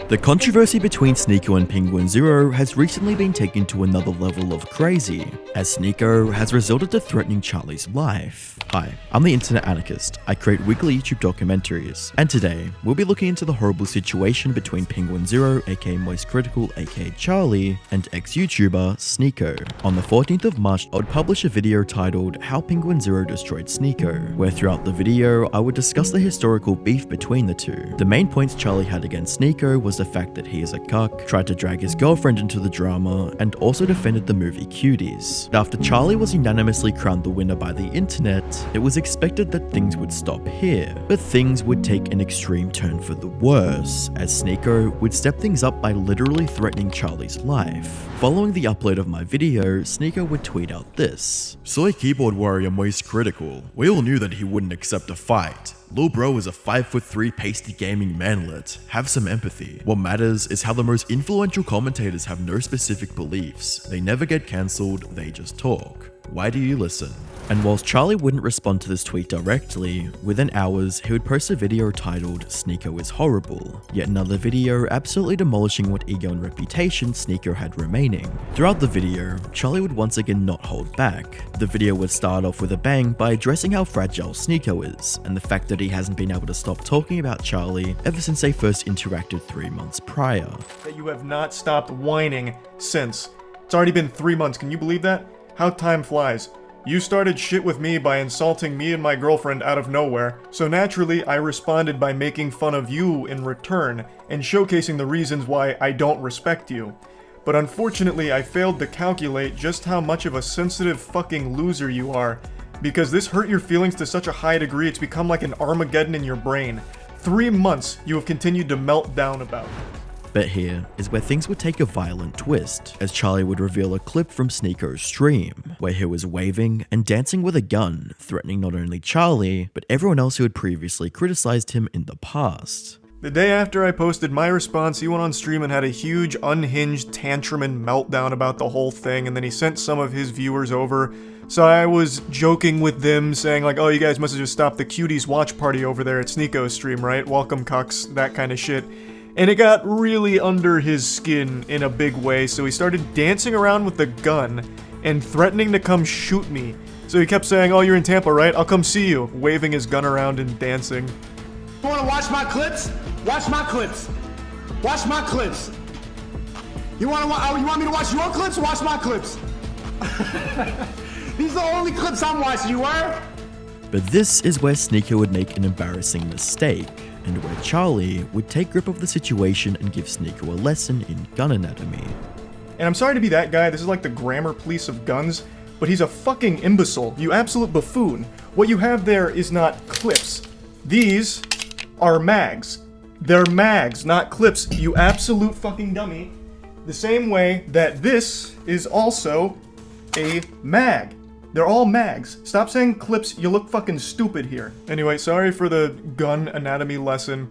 The controversy between SNEAKO and Penguinz0 has recently been taken to another level of crazy, as SNEAKO has resorted to threatening Charlie's life. Hi, I'm the internet anarchist. I create weekly YouTube documentaries, and today we'll be looking into the horrible situation between Penguinz0, aka MoistCritiKaL, aka Charlie, and ex-YouTuber SNEAKO. On the 14th of March, I would publish a video titled How Penguinz0 Destroyed SNEAKO, where throughout the video I would discuss the historical beef between the two. The main points Charlie had against SNEAKO was the fact that he is a cuck, tried to drag his girlfriend into the drama, and also defended the movie Cuties. After Charlie was unanimously crowned the winner by the internet, it was expected that things would stop here, but things would take an extreme turn for the worse, as SNEAKO would step things up by literally threatening Charlie's life. Following the upload of my video, SNEAKO would tweet out this: "Soy keyboard warrior MoistCritiKaL. We all knew that he wouldn't accept a fight. Lil bro is a 5'3" pasty gaming manlet. Have some empathy. What matters is how the most influential commentators have no specific beliefs. They never get cancelled, they just talk. Why do you listen?" And whilst Charlie wouldn't respond to this tweet directly, within hours he would post a video titled SNEAKO is horrible, yet another video absolutely demolishing what ego and reputation SNEAKO had remaining. Throughout the video, Charlie would once again not hold back. The video would start off with a bang by addressing how fragile SNEAKO is, and the fact that he hasn't been able to stop talking about Charlie ever since they first interacted 3 months prior. That you have not stopped whining since. It's already been 3 months, can you believe that? How time flies. You started shit with me by insulting me and my girlfriend out of nowhere, so naturally I responded by making fun of you in return, and showcasing the reasons why I don't respect you. But unfortunately I failed to calculate just how much of a sensitive fucking loser you are, because this hurt your feelings to such a high degree it's become like an Armageddon in your brain. 3 months you have continued to melt down about it. But here is where things would take a violent twist, as Charlie would reveal a clip from SNEAKO's stream, where he was waving and dancing with a gun, threatening not only Charlie, but everyone else who had previously criticized him in the past. The day after I posted my response, he went on stream and had a huge unhinged tantrum and meltdown about the whole thing, and then he sent some of his viewers over. So I was joking with them, saying like, oh, you guys must have just stopped the Cuties watch party over there at SNEAKO's stream, right? Welcome cucks, that kind of shit. And it got really under his skin in a big way, so he started dancing around with the gun and threatening to come shoot me. So he kept saying, oh, you're in Tampa, right? I'll come see you, waving his gun around and dancing. You wanna watch my clips? Watch my clips. Watch my clips. You want me to watch your clips? Watch my clips. These are the only clips I'm watching, you were? But this is where SNEAKO would make an embarrassing mistake, and where Charlie would take grip of the situation and give SNEAKO a lesson in gun anatomy. And I'm sorry to be that guy, this is like the grammar police of guns, but he's a fucking imbecile, you absolute buffoon. What you have there is not clips. These are mags. They're mags, not clips, you absolute fucking dummy. The same way that this is also a mag. They're all mags. Stop saying clips, you look fucking stupid here. Anyway, sorry for the gun anatomy lesson.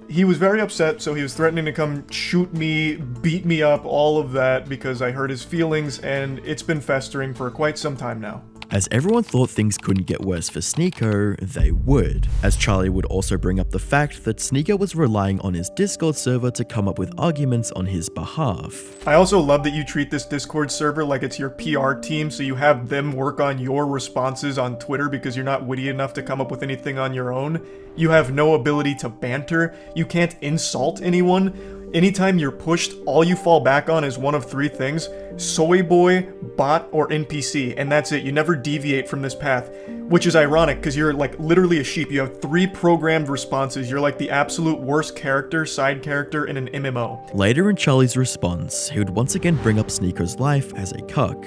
He was very upset, so he was threatening to come shoot me, beat me up, all of that, because I hurt his feelings, and it's been festering for quite some time now. As everyone thought things couldn't get worse for SNEAKO, they would, as Charlie would also bring up the fact that SNEAKO was relying on his Discord server to come up with arguments on his behalf. I also love that you treat this Discord server like it's your PR team, so you have them work on your responses on Twitter because you're not witty enough to come up with anything on your own. You have no ability to banter, you can't insult anyone. Anytime you're pushed, all you fall back on is one of 3 things: soy boy, bot, or NPC, and that's it. You never deviate from this path, which is ironic because you're like literally a sheep. You have 3 programmed responses. You're like the absolute worst character, side character in an MMO. Later in Charlie's response, he would once again bring up SNEAKO's life as a cuck.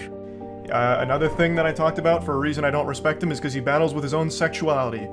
Another thing that I talked about for a reason I don't respect him is because he battles with his own sexuality.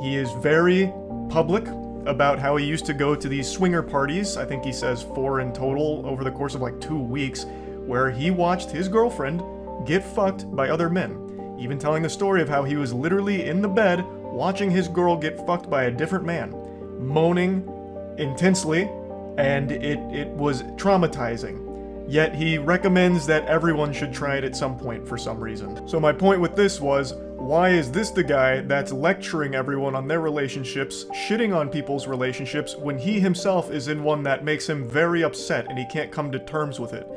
He is very public about how he used to go to these swinger parties, I think he says 4 in total, over the course of like 2 weeks, where he watched his girlfriend get fucked by other men. Even telling the story of how he was literally in the bed watching his girl get fucked by a different man, moaning intensely, and it was traumatizing. yet he recommends that everyone should try it at some point for some reason. So my point with this was, why is this the guy that's lecturing everyone on their relationships, shitting on people's relationships, when he himself is in one that makes him very upset and he can't come to terms with it?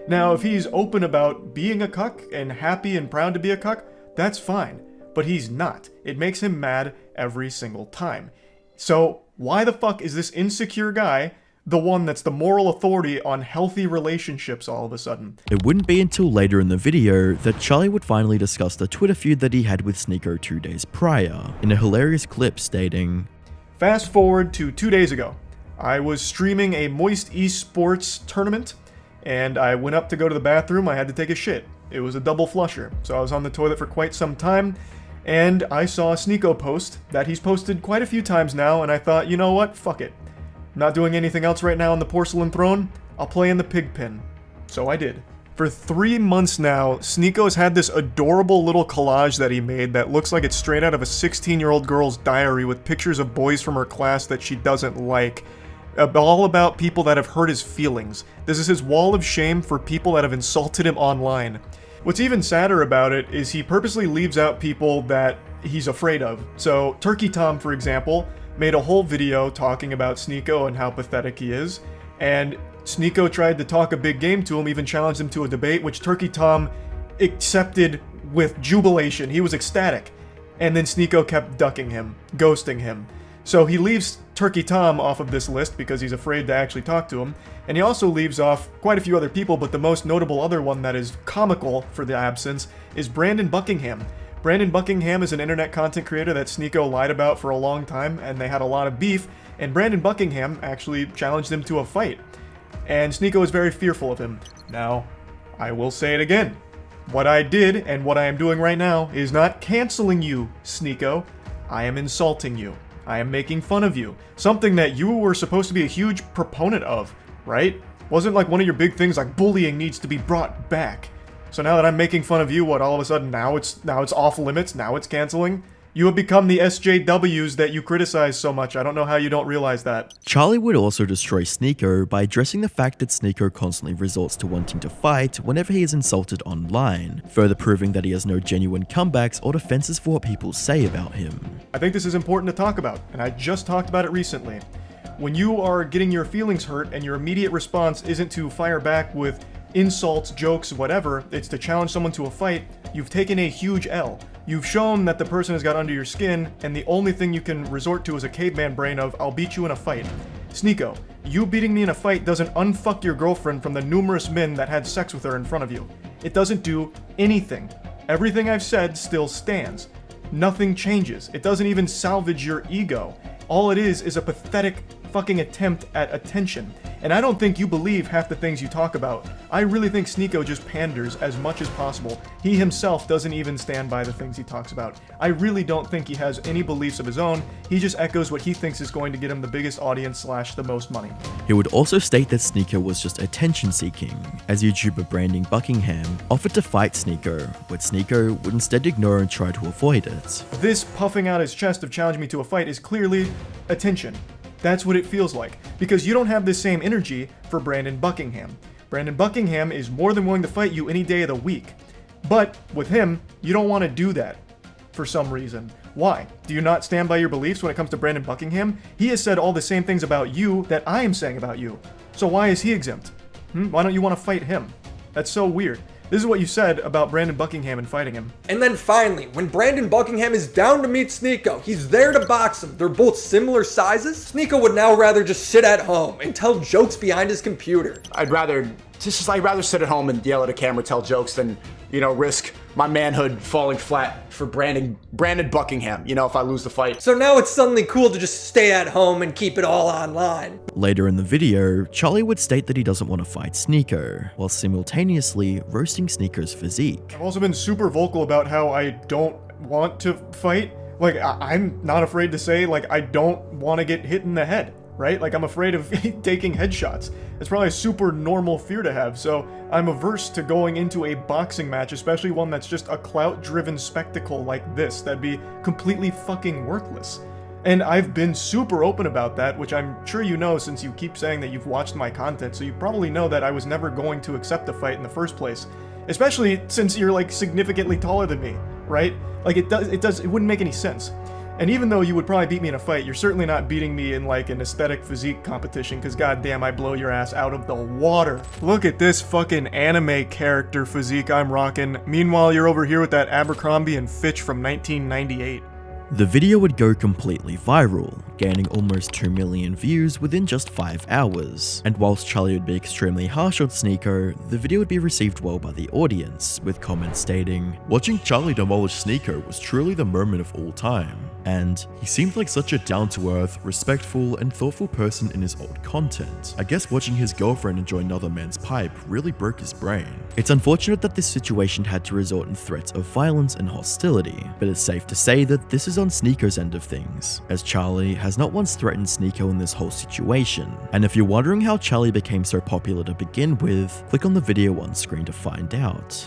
Now, if he's open about being a cuck and happy and proud to be a cuck, that's fine. But he's not. It makes him mad every single time. So, why the fuck is this insecure guy the one that's the moral authority on healthy relationships all of a sudden? It wouldn't be until later in the video that Charlie would finally discuss the Twitter feud that he had with SNEAKO 2 days prior, in a hilarious clip stating, Fast forward to 2 days ago. I was streaming a Moist Esports tournament, and I went up to go to the bathroom. I had to take a shit. It was a double flusher, so I was on the toilet for quite some time, and I saw a SNEAKO post that he's posted quite a few times now, and I thought, you know what, fuck it. I'm not doing anything else right now on the porcelain throne, I'll play in the pig pen. So I did. For 3 months now, SNEAKO has had this adorable little collage that he made that looks like it's straight out of a 16-year-old girl's diary with pictures of boys from her class that she doesn't like. All about people that have hurt his feelings. This is his wall of shame for people that have insulted him online. What's even sadder about it is he purposely leaves out people that he's afraid of. So Turkey Tom, for example, made a whole video talking about SNEAKO and how pathetic he is, and SNEAKO tried to talk a big game to him, even challenged him to a debate, which Turkey Tom accepted with jubilation. He was ecstatic. And then SNEAKO kept ducking him, ghosting him. So he leaves Turkey Tom off of this list because he's afraid to actually talk to him, and he also leaves off quite a few other people, but the most notable other one that is comical for the absence is Brandon Buckingham. Brandon Buckingham is an internet content creator that SNEAKO lied about for a long time, and they had a lot of beef, and Brandon Buckingham actually challenged him to a fight. And SNEAKO is very fearful of him. Now, I will say it again. What I did, and what I am doing right now, is not canceling you, SNEAKO. I am insulting you. I am making fun of you. Something that you were supposed to be a huge proponent of, right? Wasn't like one of your big things like bullying needs to be brought back. So now that I'm making fun of you, what, all of a sudden now it's off limits, now it's canceling? You have become the SJWs that you criticize so much. I don't know how you don't realize that. Charlie would also destroy SNEAKO by addressing the fact that SNEAKO constantly resorts to wanting to fight whenever he is insulted online, further proving that he has no genuine comebacks or defenses for what people say about him. I think this is important to talk about, and I just talked about it recently. When you are getting your feelings hurt and your immediate response isn't to fire back with insults, jokes, whatever, it's to challenge someone to a fight, you've taken a huge L. You've shown that the person has got under your skin, and the only thing you can resort to is a caveman brain of, I'll beat you in a fight. SNEAKO, you beating me in a fight doesn't unfuck your girlfriend from the numerous men that had sex with her in front of you. It doesn't do anything. Everything I've said still stands. Nothing changes. It doesn't even salvage your ego. All it is a pathetic fucking attempt at attention. And I don't think you believe half the things you talk about. I really think SNEAKO just panders as much as possible. He himself doesn't even stand by the things he talks about. I really don't think he has any beliefs of his own. He just echoes what he thinks is going to get him the biggest audience / the most money. He would also state that SNEAKO was just attention seeking, as YouTuber Brandon Buckingham offered to fight SNEAKO, but SNEAKO would instead ignore and try to avoid it. This puffing out his chest of challenging me to a fight is clearly attention. That's what it feels like, because you don't have the same energy for Brandon Buckingham. Brandon Buckingham is more than willing to fight you any day of the week. But with him, you don't want to do that for some reason. Why? Do you not stand by your beliefs when it comes to Brandon Buckingham? He has said all the same things about you that I am saying about you. So why is he exempt? Why don't you want to fight him? That's so weird. This is what you said about Brandon Buckingham and fighting him. And then finally, when Brandon Buckingham is down to meet SNEAKO, he's there to box him. They're both similar sizes. SNEAKO would now rather just sit at home and tell jokes behind his computer. I'd rather sit at home and yell at a camera, tell jokes than, risk my manhood falling flat for Brandon Buckingham, if I lose the fight. So now it's suddenly cool to just stay at home and keep it all online. Later in the video, Charlie would state that he doesn't want to fight SNEAKO, while simultaneously roasting SNEAKO's physique. I've also been super vocal about how I don't want to fight. Like, I'm not afraid to say, I don't want to get hit in the head, right? I'm afraid of taking headshots. It's probably a super normal fear to have, so I'm averse to going into a boxing match, especially one that's just a clout-driven spectacle like this. That'd be completely fucking worthless. And I've been super open about that, which I'm sure you know since you keep saying that you've watched my content, so you probably know that I was never going to accept a fight in the first place. Especially since you're like significantly taller than me, right? Like it wouldn't make any sense. And even though you would probably beat me in a fight, you're certainly not beating me in like an aesthetic physique competition, because goddamn, I blow your ass out of the water. Look at this fucking anime character physique I'm rocking. Meanwhile, you're over here with that Abercrombie & Fitch from 1998. The video would go completely viral, gaining almost 2 million views within just 5 hours. And whilst Charlie would be extremely harsh on SNEAKO, the video would be received well by the audience, with comments stating, Watching Charlie demolish SNEAKO was truly the moment of all time. and He seemed like such a down-to-earth, respectful, and thoughtful person in his old content. I guess watching his girlfriend enjoy another man's pipe really broke his brain. it's unfortunate that this situation had to result in threats of violence and hostility, but it's safe to say that this is on SNEAKO's end of things, as Charlie has not once threatened SNEAKO in this whole situation. And if you're wondering how Charlie became so popular to begin with, click on the video on screen to find out.